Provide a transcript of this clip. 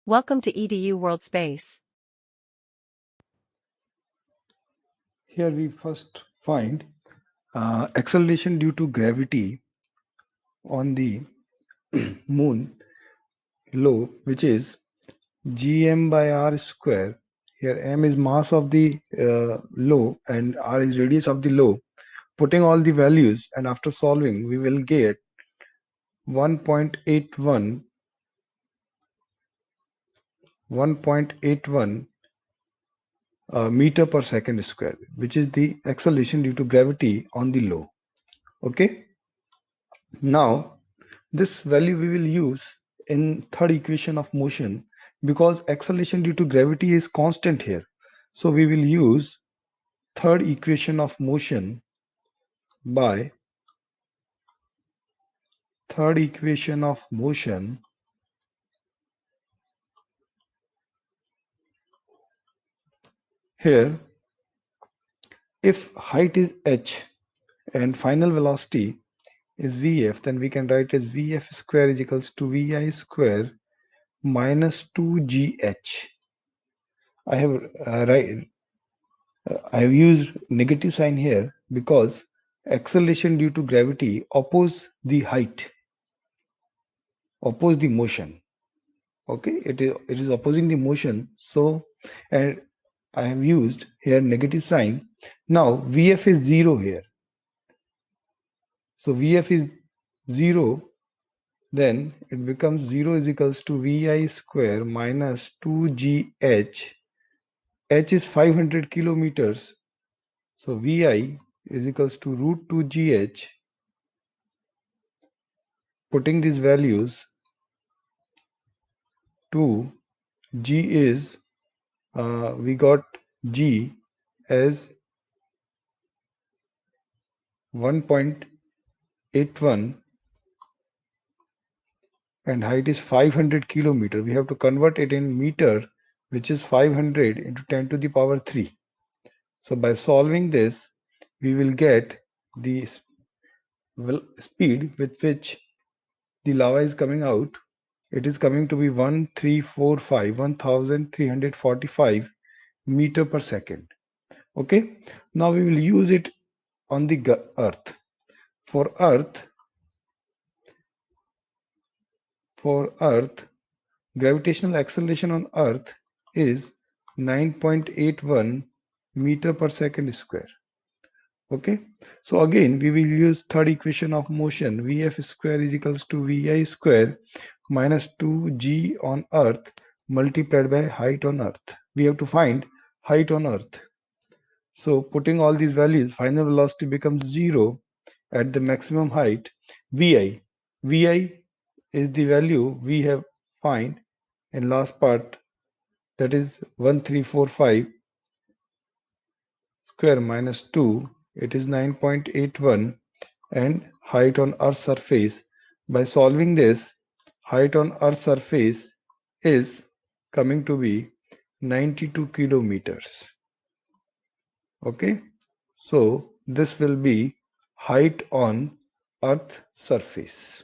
Welcome to EDU World Space. Here we first find acceleration due to gravity on the moon low, which is gm by r square. Here m is mass of the low and r is radius of the low. Putting all the values and after solving, we will get 1.81 meter per second square, which is the acceleration due to gravity on the low. Okay. Now, this value we will use in third equation of motion because acceleration due to gravity is constant here. So we will use third equation of motion by third equation of motion. Here, if height is h and final velocity is vf, then we can write as vf square is equals to vi square minus 2gh. I have used negative sign here because acceleration due to gravity oppose the height, oppose the motion. Okay, it is opposing the motion. So, and I have used here negative sign. Now Vf is 0 here. So Vf is 0, then it becomes 0 is equals to Vi square minus 2gh. H is 500 kilometers. So Vi is equals to root 2gh. Putting these values, 2 g is we got g as 1.81 and height is 500 kilometer. We have to convert it in meter, which is 500 into 10 to the power 3. So by solving this, we will get the speed with which the lava is coming out. It is coming to be 1345 meter per second. Okay, now we will use it on the earth. For earth, gravitational acceleration on earth is 9.81 meter per second square. Okay, so again we will use third equation of motion. Vf square is equals to Vi square minus 2g on earth multiplied by height on earth. We have to find height on earth. So putting all these values, final velocity becomes 0 at the maximum height. Vi is the value we have find in last part, that is 1345 square minus 2, it is 9.81, and height on earth's surface. By solving this, height on earth's surface is coming to be 92 kilometers. Okay, so this will be height on earth surface.